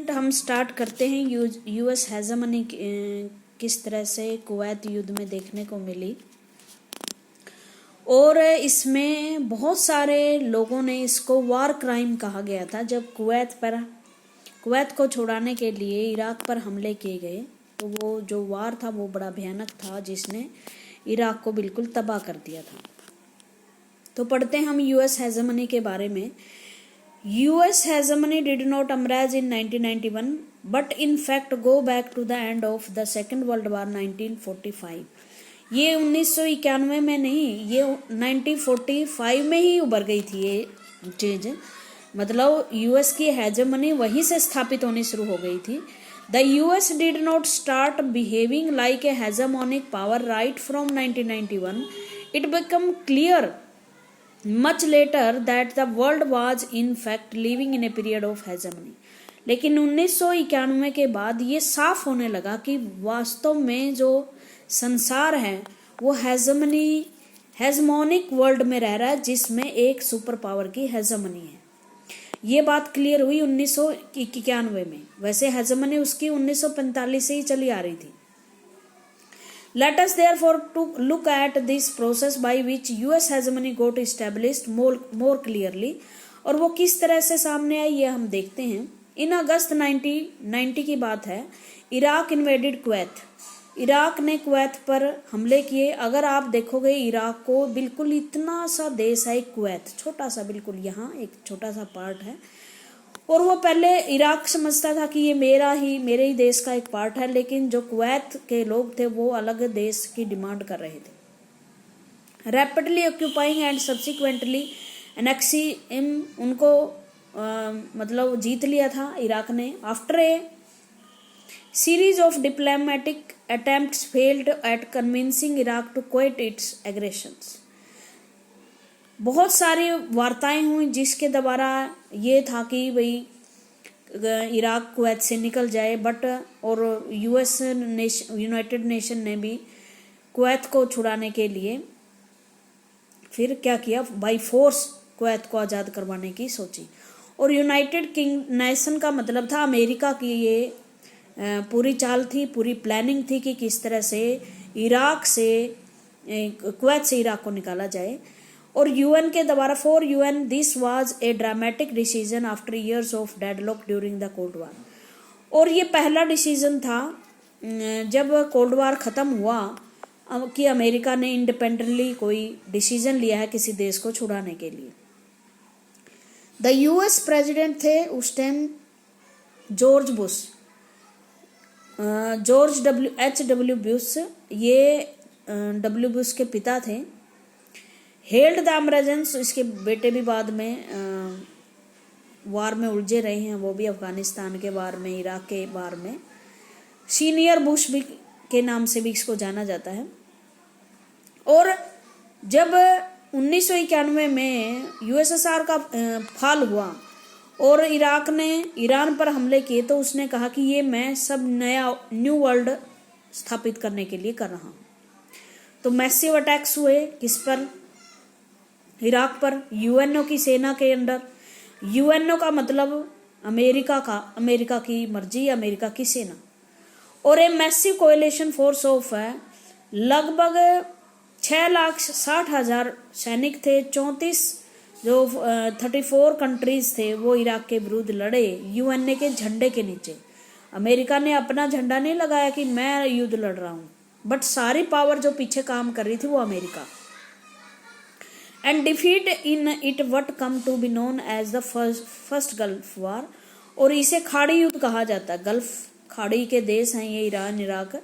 Student हम start करते हैं। यूएस हेजेमनी किस तरह से कुवैत युद्ध में देखने को मिली, और इसमें बहुत सारे लोगों ने इसको वार क्राइम कहा गया था। जब कुवैत को छुड़ाने के लिए इराक पर हमले किए गए तो वो जो वार था वो बड़ा भयानक था, जिसने इराक को बिल्कुल तबाह कर दिया था। तो पढ़ते हैं हम यूएस हेजेमनी के बारे में। US hegemony did not emerge in 1991 but in fact go back to the end of the Second World War 1945। ये 1991 में नहीं, ये 1945 में ही उभर गई थी ये चीज। मतलब यूएस की हेजेमनी वहीं से स्थापित होनी शुरू हो गई थी। The US did not start behaving like a hegemonic power right from 1991। It became clear much later that the world was in fact living in a period of hegemony। लेकिन 1991 के बाद ये साफ होने लगा कि वास्तव में जो संसार है वो हेजमोनिक वर्ल्ड में रह रहा है, जिसमें एक सुपर पावर की हेजमनी है। ये बात क्लियर हुई 1991 में। वैसे हेजमनी उसकी 1945 से ही चली आ रही थी। Let us therefore to look at this process by which US hegemony got established more clearly। और वो किस तरह से सामने आई ये हम देखते हैं। इन अगस्त 1990 की बात है। Iraq invaded Kuwait. इराक ने कुवैत पर हमले किए। अगर आप देखोगे इराक को बिल्कुल इतना सा देश है, कुवैत छोटा सा, बिल्कुल यहाँ एक छोटा सा पार्ट है, और वो पहले इराक समझता था कि ये मेरे ही देश का एक पार्ट है। लेकिन जो कुवैत के लोग थे वो अलग देश की डिमांड कर रहे थे। Rapidly occupying and subsequently annexing, उनको मतलब जीत लिया था इराक ने। After a series of diplomatic attempts failed at convincing Iraq to quit its aggressions. बहुत सारी वार्ताएं हुई जिसके द्वारा ये था कि भाई इराक कुवैत से निकल जाए, बट और यूनाइटेड नेशन ने भी कुवैत को छुड़ाने के लिए फिर क्या किया, बाई फोर्स कुवैत को आज़ाद करवाने की सोची। और यूनाइटेड नेशन का मतलब था अमेरिका की ये पूरी चाल थी, पूरी प्लानिंग थी कि किस तरह से कुवैत से इराक को निकाला जाए। और यूएन के द्वारा for UN this was a dramatic decision after years of deadlock during the cold war. और ये पहला डिसीजन था जब कोल्ड वार खत्म हुआ कि अमेरिका ने इंडिपेंडेंटली कोई डिसीजन लिया है किसी देश को छुड़ाने के लिए। द यूएस प्रेसिडेंट थे उस टाइम जॉर्ज W. बुश। ये W. बुश के पिता थे। हेल्ड द इमरजेंस, इसके बेटे भी बाद में वार में उलझे रहे हैं, वो भी अफगानिस्तान के वार में, इराक के वार में। सीनियर बुश भी के नाम से भी इसको जाना जाता है। और जब 1991 में यूएसएसआर का फाल हुआ और इराक ने ईरान पर हमले किए, तो उसने कहा कि ये मैं सब न्यू वर्ल्ड स्थापित करने के लिए कर रहा हूँ। तो मैसिव अटैक्स हुए किस पर, इराक पर, यूएनओ की सेना के अंडर। यूएनओ का मतलब अमेरिका की मर्जी, अमेरिका की सेना। और a massive coalition force of है, लगभग 6,60,000 सैनिक थे। 34 कंट्रीज थे वो इराक के विरुद्ध लड़े यूएनए के झंडे के नीचे। अमेरिका ने अपना झंडा नहीं लगाया कि मैं युद्ध लड़ रहा हूँ, बट सारी पावर जो पीछे काम कर रही थी वो America. And defeat in it what come to be known as the first Gulf War. और इसे खाड़ी युद्ध कहा जाता है। गल्फ खाड़ी के देश हैं ये ईरान इराक,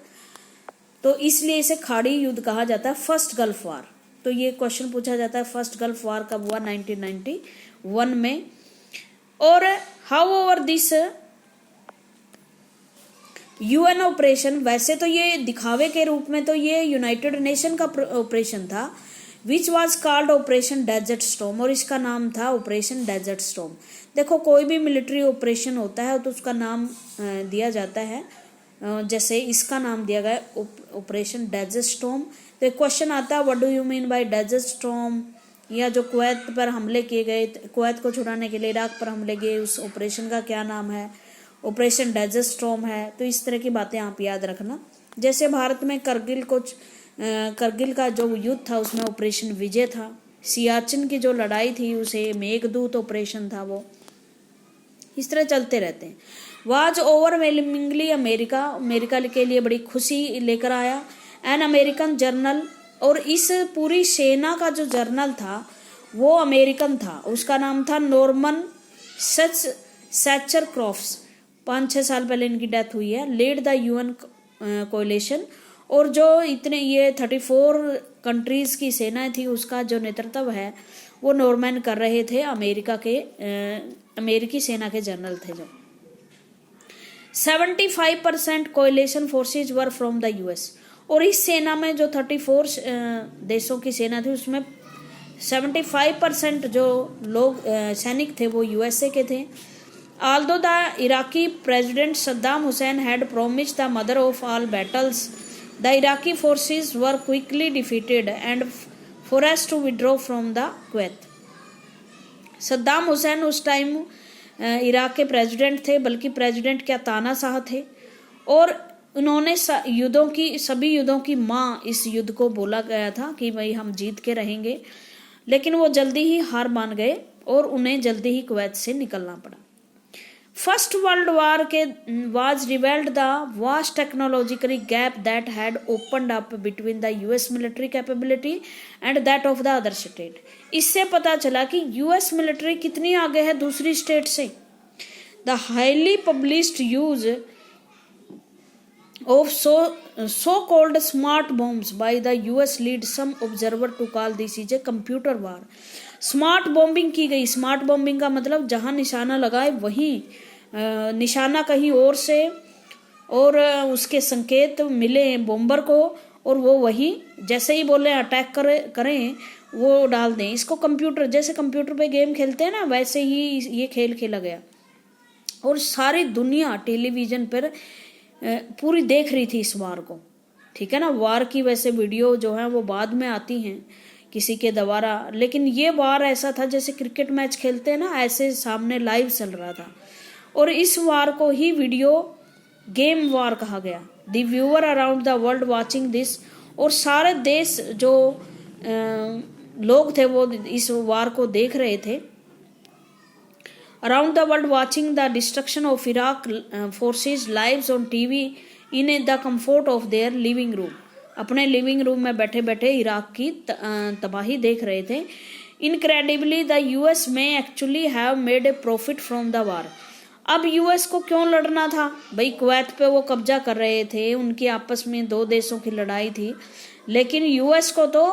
तो इसलिए इसे खाड़ी युद्ध कहा जाता है, फर्स्ट गल्फ वार। तो ये क्वेश्चन पूछा जाता है फर्स्ट गल्फ वार कब हुआ, 1991 में। और how over this UN operation, वैसे तो ये दिखावे के रूप में तो ये यूनाइटेड नेशन का ऑपरेशन था, which was called Operation Desert Storm. और इसका नाम था ऑपरेशन डेजर्ट स्टॉर्म। देखो कोई भी मिलिट्री ऑपरेशन होता है तो उसका नाम दिया जाता है, जैसे इसका नाम दिया गया ऑपरेशन डेजर्ट स्टॉर्म। तो एक क्वेश्चन आता है what do you mean by Desert Storm, या जो कुवैत पर हमले किए गए, कुवैत को छुड़ाने के लिए इराक पर हमले किए, उस ऑपरेशन का क्या नाम है। ऑपरेशन डेजर्ट स्टॉर्म है। तो इस तरह की बातें आप याद रखना। जैसे भारत में करगिल का जो युद्ध था उसमें ऑपरेशन विजय था। सियाचिन की जो लड़ाई थी उसे मेघदूत ऑपरेशन था। वो इस तरह चलते रहते हैं। वाज ओवरवेलमिंगली अमेरिका के लिए बड़ी खुशी लेकर आया। एन अमेरिकन जर्नल, और इस पूरी सेना का जो जर्नल था वो अमेरिकन था। उसका नाम था नॉर्मन सैचर क्रॉफ्ट्स। 5-6 साल पहले इनकी डेथ हुई है। लीड द यूएन कोलिशन, और जो इतने ये 34 कंट्रीज की सेना थी उसका जो नेतृत्व है वो नॉर्मन कर रहे थे। अमेरिकी सेना के जनरल थे जो। 75% coalition forces were from the US, और इस सेना में जो 34 देशों की सेना थी उसमें 75% जो लोग सैनिक थे वो यूएसए के थे। Although the Iraqi President Saddam Hussein had promised the mother of all battles, the Iraqi forces were quickly defeated and forced to withdraw from the Kuwait. Saddam Hussain उस टाइम इराक के प्रेसिडेंट थे, बल्कि प्रेसिडेंट क्या तानाशाह थे, और उन्होंने सभी युद्धों की माँ इस युद्ध को बोला गया था कि भाई हम जीत के रहेंगे, लेकिन वो जल्दी ही हार मान गए और उन्हें जल्दी ही कुवैत से निकलना पड़ा। फर्स्ट वर्ल्ड वॉर के was revelled the vast technological gap that had opened up between the US military capability and that of the other state. इससे पता चला कि यूएस मिलिट्री कितनी आगे है दूसरी स्टेट से। The highly published use of so-called smart bombs by the US lead some observer to call this is a computer war. Smart bombing की गई। स्मार्ट बॉम्बिंग का मतलब जहां निशाना लगाए वहीं निशाना कहीं और से, और उसके संकेत मिले बॉम्बर को, और वो वही जैसे ही बोले अटैक करें वो डाल दें। इसको कंप्यूटर, जैसे कंप्यूटर पे गेम खेलते हैं ना, वैसे ही ये खेल खेला गया। और सारी दुनिया टेलीविजन पर पूरी देख रही थी इस वार को, ठीक है ना। वार की वैसे वीडियो जो है वो बाद में आती हैं किसी के द्वारा, लेकिन ये वार ऐसा था जैसे क्रिकेट मैच खेलते हैं ना, ऐसे सामने लाइव चल रहा था। और इस वार को ही वीडियो गेम वार कहा गया। The viewer around the world watching this, और सारे देश जो लोग थे वो इस वार को देख रहे थे। Around the world watching the destruction of Iraq forces lives on TV in the comfort of their living room. अपने लिविंग रूम में बैठे बैठे इराक की तबाही देख रहे थे। Incredibly, the US may actually have made a profit from the war. अब यूएस को क्यों लड़ना था भाई? कुवैत पे वो कब्जा कर रहे थे, उनकी आपस में दो देशों की लड़ाई थी, लेकिन यूएस को तो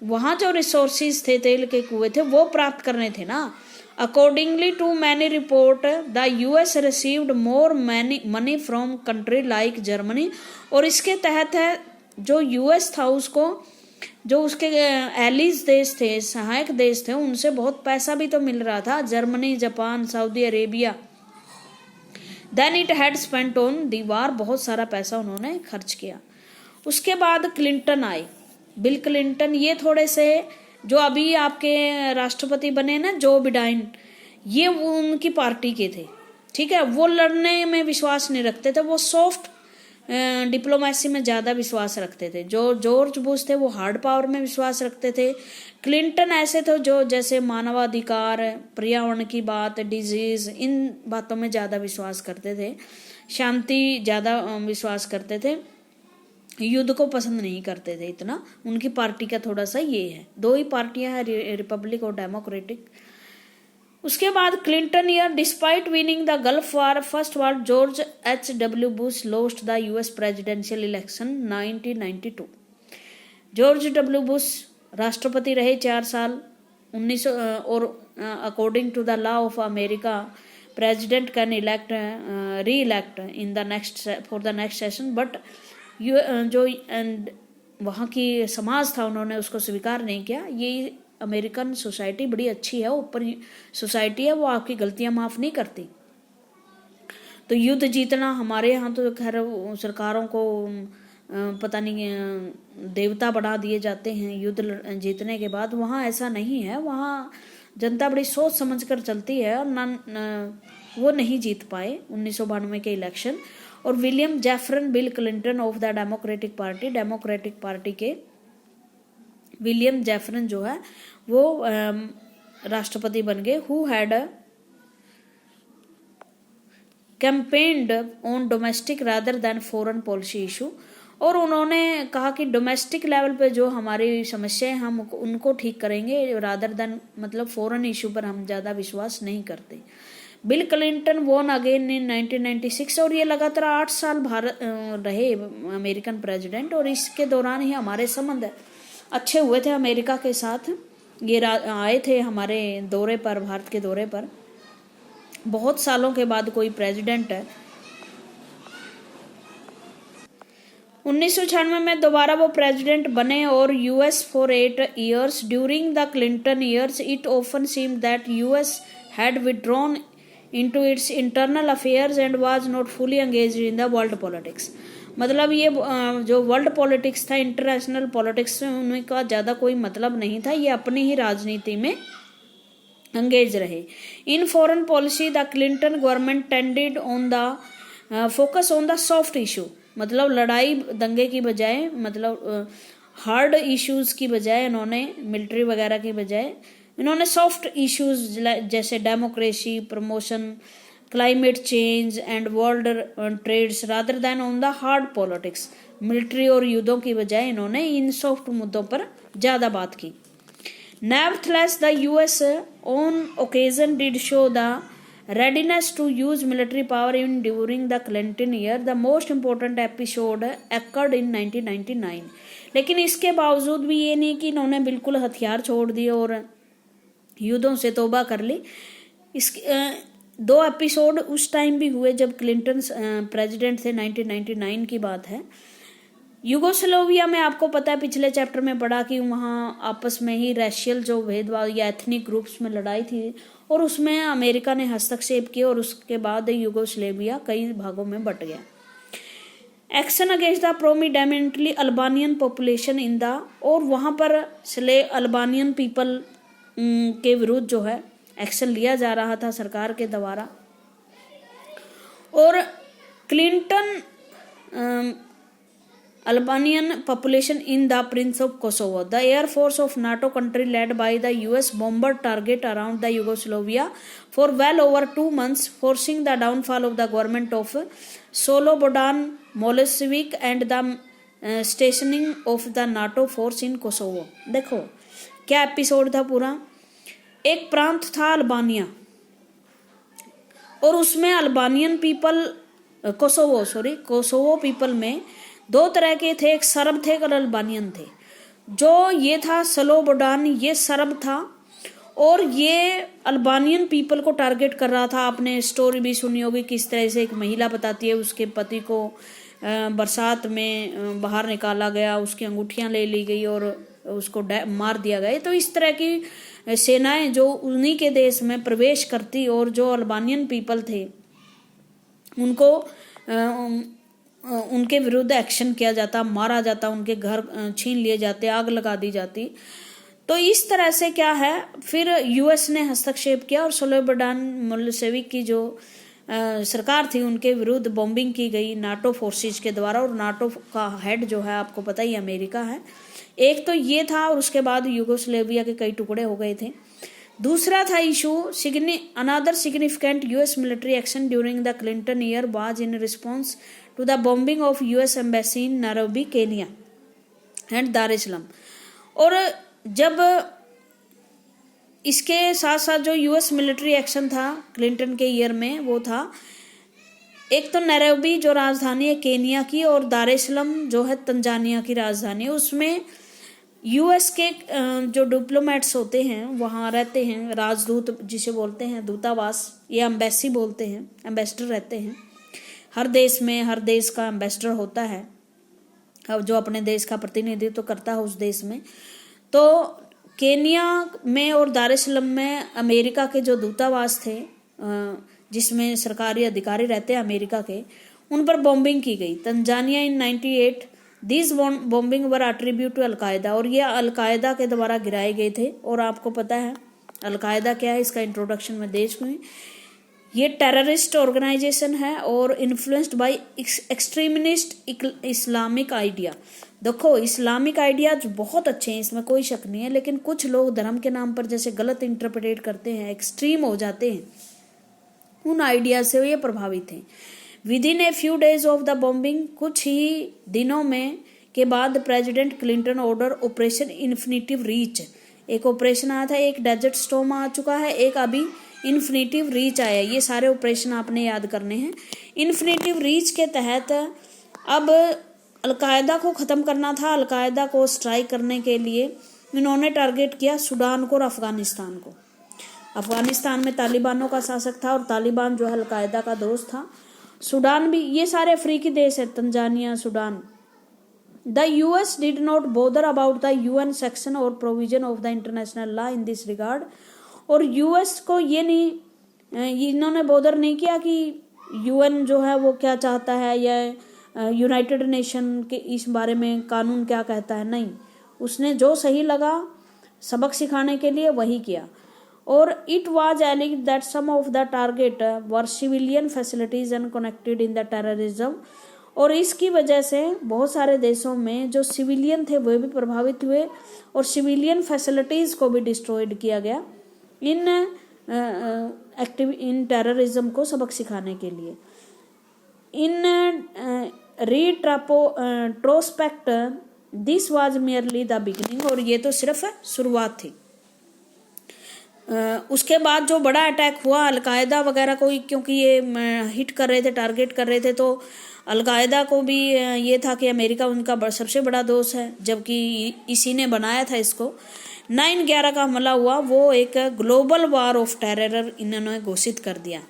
वहां जो रिसोर्सेज थे, तेल के कुएं थे, वो प्राप्त करने थे ना। Accordingly to many report, the US received more money from country like Germany, और इसके तहत है जो यूएस था उसको, जो उसके एलिज देश थे, सहायक देश थे, उनसे बहुत पैसा भी तो मिल रहा था, Germany, Japan, Saudi Arabia. Then it had spent on the war, बहुत सारा पैसा उन्होंने खर्च किया। उसके बाद क्लिंटन आए, बिल क्लिंटन। ये थोड़े से जो अभी आपके राष्ट्रपति बने ना, जो बिडाइन, ये वो उनकी पार्टी के थे, ठीक है। वो लड़ने में विश्वास नहीं रखते थे, वो सॉफ्ट डिप्लोमेसी में ज़्यादा विश्वास रखते थे। जो जॉर्ज बुश थे वो हार्ड पावर में विश्वास रखते थे। क्लिंटन ऐसे थे जो जैसे मानवाधिकार, पर्यावरण की बात, डिजीज, इन बातों में ज़्यादा विश्वास करते थे, शांति ज़्यादा विश्वास करते थे, युद्ध को पसंद नहीं करते थे इतना। उनकी पार्टी का थोड़ा सा ये है, दो ही पार्टियां हैं, रिपब्लिक और डेमोक्रेटिक। उसके बाद Clinton year, despite winning the Gulf War first war, George H.W. Bush lost the US presidential election 1992। George W Bush राष्ट्रपति रहे 4 साल 1900, और according to the law of America president can reelect in the next for the next session, but जो वहाँ की समाज था उन्होंने उसको स्वीकार नहीं किया। ये अमेरिकन सोसाइटी बड़ी अच्छी है, ऊपर सोसाइटी है, वो आपकी गलतियां माफ नहीं करती। तो युद्ध जीतना, हमारे यहाँ तो खैर सरकारों को पता नहीं देवता बना दिए जाते हैं युद्ध जीतने के बाद। वहाँ ऐसा नहीं है, वहाँ जनता बड़ी सोच समझ कर चलती है, और वो नहीं जीत पाए 1992 के इलेक्शन। और William Jefferson bill Clinton of the democratic party के विलियम जेफरसन जो है वो राष्ट्रपति बन गए, who had campaigned on domestic rather than foreign policy issue. और उन्होंने कहा कि डोमेस्टिक लेवल पे जो हमारी समस्याएं हम उनको ठीक करेंगे, रादर देन मतलब फॉरेन इशू पर हम ज़्यादा विश्वास नहीं करते। Bill Clinton won again in 1996 और ये लगातार 8 साल भारत रहे अमेरिकन प्रेसिडेंट। और इसके दौरान ही हमारे संबंध अच्छे हुए थे अमेरिका के साथ। ये आए थे हमारे दौरे पर, भारत के दौरे पर। बहुत सालों के बाद कोई प्रेसिडेंट है। 1996 में दोबारा वो प्रेसिडेंट बने और US for 8 years। During the Clinton years it often seemed that US had withdrawn into its internal affairs and was not fully engaged in the world politics। मतलब ये जो वर्ल्ड पॉलिटिक्स था, इंटरनेशनल पॉलिटिक्स में उनका ज़्यादा कोई मतलब नहीं था, ये अपनी ही राजनीति में एंगेज रहे। In foreign policy the Clinton government tended on the focus on the soft issue, मतलब लड़ाई दंगे की बजाय, मतलब हार्ड इश्यूज की बजाय इन्होंने मिलिट्री वगैरह की बजाय इन्होंने सॉफ्ट इश्यूज जैसे democracy, promotion, climate change and world trades rather than on the hard politics, military और युद्धों की बजाय इन्होंने इन सॉफ्ट मुद्दों पर ज़्यादा बात की। Nevertheless the US on occasion did show the readiness to use military power in during the Clinton year। The most important episode occurred in 1999। लेकिन इसके बावजूद भी ये नहीं कि इन्होंने बिल्कुल हथियार छोड़ दिए और युद्धों से तौबा कर ली। इसके 2 एपिसोड उस टाइम भी हुए जब क्लिंटन प्रेसिडेंट थे, 1999 की बात है। यूगोस्लाविया में आपको पता है, पिछले चैप्टर में पढ़ा कि वहाँ आपस में ही रेशियल जो भेदभाव या एथनिक ग्रुप्स में लड़ाई थी और उसमें अमेरिका ने हस्तक्षेप किया और उसके बाद यूगोस्लाविया कई भागों में बट गया। Action against the predominantly Albanian population in the, और वहाँ पर अल्बानियन पीपल के विरुद्ध जो है एक्शन लिया जा रहा था सरकार के द्वारा। और Clinton Albanian population in the Prince of Kosovo। The air force of NATO country led by the US bombed target around the Yugoslavia for well over 2 months, forcing the downfall of the government of Slobodan Milosevic and the stationing of the NATO force in Kosovo। देखो क्या episode था पूरा। एक प्रांत था Albania और उसमें Albanian people Kosovo people में 2 तरह के थे, एक सर्ब थे और अल्बानियन थे। जो ये था स्लोबोडान, ये सर्ब था और ये अल्बानियन पीपल को टारगेट कर रहा था। आपने स्टोरी भी सुनी होगी किस तरह से एक महिला बताती है उसके पति को बरसात में बाहर निकाला गया, उसकी अंगूठियां ले ली गई और उसको मार दिया गया। तो इस तरह की सेनाएं जो उन्हीं के देश में प्रवेश करती और जो अल्बानियन पीपल थे उनको उनके विरुद्ध एक्शन किया जाता, मारा जाता, उनके घर छीन लिए जाते, आग लगा दी जाती। तो इस तरह से क्या है, फिर यूएस ने हस्तक्षेप किया और स्लोबोडान मिलोसेविक की जो सरकार थी उनके विरुद्ध बॉम्बिंग की गई नाटो फोर्सेज के द्वारा। और नाटो का हेड जो है आपको पता ही अमेरिका है। एक तो ये था और उसके बाद यूगोस्लाविया के कई टुकड़े हो गए थे। दूसरा था issue another significant US military action during the Clinton year was in response to the bombing of US embassy in Nairobi Kenya and Dar Islam. और जब इसके साथ साथ जो यूएस मिलिट्री एक्शन था क्लिंटन के ईयर में, वो था एक तो नैरोबी जो राजधानी है केनिया की और दार इस्लाम जो है तंजानिया की राजधानी। उसमें यूएस के जो डिप्लोमेट्स होते हैं वहाँ रहते हैं, राजदूत जिसे बोलते हैं, दूतावास या एम्बेसी बोलते हैं, एम्बेसडर रहते हैं। हर देश में हर देश का एम्बेसडर होता है जो अपने देश का प्रतिनिधित्व करता है उस देश में। तो केनिया में और दार इस्लाम में अमेरिका के जो दूतावास थे जिसमें सरकारी अधिकारी रहते हैं अमेरिका के, उन पर बॉम्बिंग की गई। Tanzania in 98 this bombing were attribute to Al Qaeda, और ये अलकायदा के द्वारा गिराए गए थे। और आपको पता है अलकायदा क्या है, इसका इंट्रोडक्शन में दे चुकी हूं। ये टेररिस्ट ऑर्गेनाइजेशन है और influenced by extremist Islamic idea. देखो इस्लामिक आइडियाज बहुत अच्छे हैं, इसमें कोई शक नहीं है, लेकिन कुछ लोग धर्म के नाम पर जैसे गलत इंटरप्रेट करते हैं, एक्सट्रीम हो जाते हैं, उन आइडिया से ये प्रभावित हैं। With in a few days of the bombing, कुछ ही दिनों में के बाद president Clinton order operation infinitive reach, एक ऑपरेशन आया था, एक डेजर्ट स्टॉर्म आ चुका है, एक अभी इन्फिनिटिव रीच आया। ये सारे ऑपरेशन आपने याद करने हैं। इन्फिनिटिव रीच के तहत अब अलकायदा को ख़त्म करना था। अलकायदा को स्ट्राइक करने के लिए इन्होंने टारगेट किया सूडान को और अफगानिस्तान को। अफगानिस्तान में तालिबानों का शासक था और तालिबान जो है अलकायदा का दोस्त था। सूडान भी, ये सारे अफ्रीकी देश है, Tanzania, Sudan. The US did not bother about the UN section और provision of the international law in this regard. और यूएस को ये नहीं, इन्होंने बोदर नहीं किया कि यूएन जो है वो क्या चाहता है या यूनाइटेड नेशन के इस बारे में कानून क्या कहता है, नहीं, उसने जो सही लगा सबक सिखाने के लिए वही किया। और it was alleged that some of the target were civilian facilities and connected in the terrorism. और इसकी वजह से बहुत सारे देशों में जो सिविलियन थे वो भी प्रभावित हुए और सिविलियन फैसिलिटीज को भी डिस्ट्रॉयड किया गया इन टेररिज्म को सबक सिखाने के लिए। In retrospect this was merely the beginning, और ये तो सिर्फ शुरुआत थी। उसके बाद जो बड़ा अटैक हुआ अलकायदा वगैरह को, क्योंकि ये हिट कर रहे थे, टारगेट कर रहे थे, तो अलकायदा को भी ये था कि अमेरिका उनका सबसे बड़ा दोस्त है, जबकि इसी ने बनाया था इसको। 9/11 का हमला हुआ, वो एक ग्लोबल वार ऑफ टेरर इन्होंने घोषित कर दिया।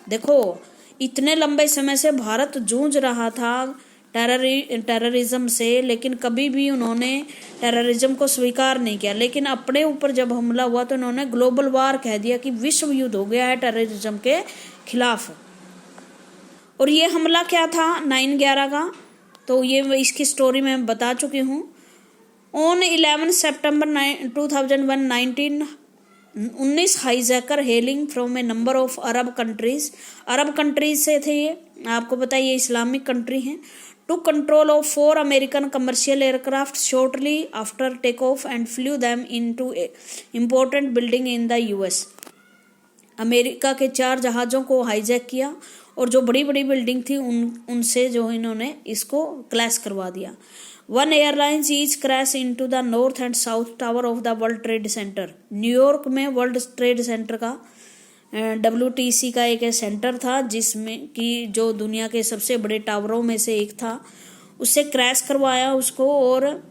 देखो इतने लंबे समय से भारत जूझ रहा था टेररिज्म से, लेकिन कभी भी उन्होंने टेररिज्म को स्वीकार नहीं किया, लेकिन अपने ऊपर जब हमला हुआ तो उन्होंने ग्लोबल वार कह दिया कि विश्व युद्ध हो गया है टेररिज्म के खिलाफ। और ये हमला क्या था 9/11 का, तो ये इसकी स्टोरी मैं बता चुकी हूँ। ऑन 11 सितंबर 2001 19 hijacker hailing from a number of Arab countries, Arab countries से थे ये, आपको पता है ये इस्लामिक कंट्री हैं, to control of 4 American commercial aircraft shortly after take off and flew them into a important building in the US. America के 4 जहाज़ों को हाईजैक किया और जो बड़ी बड़ी बिल्डिंग थी उनसे जो इन्होंने इसको क्लैश करवा दिया। 1 airlines each crash into the north and south tower of the world trade centre. New York में वर्ल्ड ट्रेड सेंटर का WTC का एक सेंटर था, जिसमें कि जो दुनिया के सबसे बड़े टावरों में से एक था, उससे क्रैश करवाया उसको। और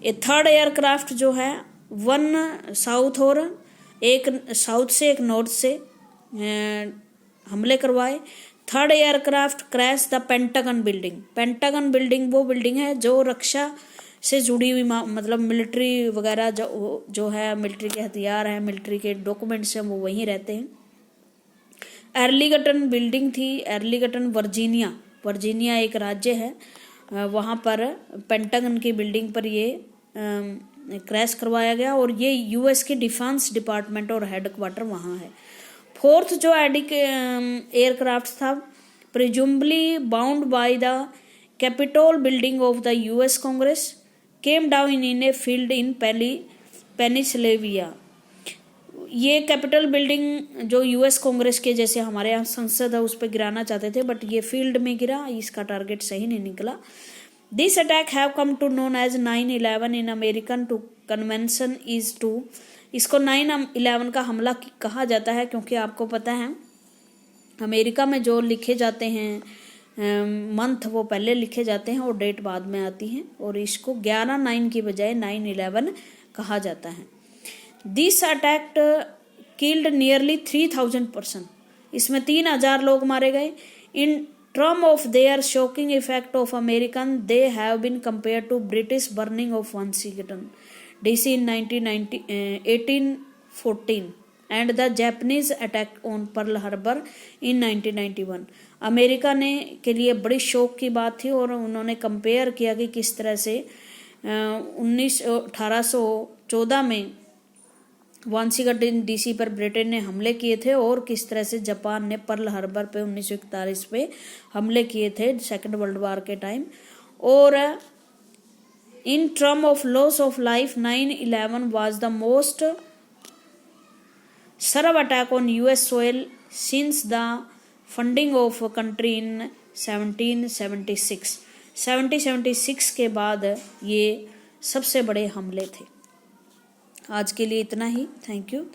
3rd एयरक्राफ्ट जो है 1 साउथ और एक साउथ से एक नॉर्थ से हमले करवाए। 3rd aircraft crash the pentagon building. Pentagon building वो बिल्डिंग है जो रक्षा से जुड़ी हुई, मतलब मिलिट्री वगैरह जो है, मिलिट्री के हथियार हैं, मिलिट्री के डॉक्यूमेंट्स हैं, वो वहीं रहते हैं। एर्लीगटन बिल्डिंग थी, एर्लीगटन वर्जीनिया एक राज्य है, वहाँ पर पेंटागन की बिल्डिंग पर ये क्रैश करवाया गया और ये यूएस के डिफेंस डिपार्टमेंट और हेडक्वार्टर वहाँ है। 4th जो एयरक्राफ्ट था presumably bound by the Capitol building of the US Congress came down in a field in Pennsylvania. ये कैपिटल बिल्डिंग जो यूएस कांग्रेस के जैसे हमारे यहाँ संसद है उस पर गिराना चाहते थे, बट ये फील्ड में गिरा, इसका टारगेट सही नहीं निकला। This attack have come to known as 9/11 in American to convention is to. इसको 9/11 का हमला कहा जाता है क्योंकि आपको पता है अमेरिका में जो लिखे जाते हैं मंथ वो पहले लिखे जाते हैं और डेट बाद में आती है, और इसको 11/9 की बजाय 9/11 कहा जाता है। This attack killed nearly 3000 person. इसमें 3000 लोग मारे गए। In term of their shocking effect of American they have been compare to British burning of Washington DC in 1814 and the Japanese attack on Pearl Harbor in 1991। America ने के लिए बड़ी शौक की बात थी और उन्होंने कंपेयर किया कि किस तरह से 1814 में वांशीगढ़ डीसी पर ब्रिटेन ने हमले किए थे, और किस तरह से जापान ने पर्ल हार्बर पे 1941 पे हमले किए थे सेकेंड वर्ल्ड वॉर के टाइम। और in term of loss of life 9/11 was the most severe attack on US soil since the founding of country in 1776 के बाद ये सबसे बड़े हमले थे। आज के लिए इतना ही। Thank you.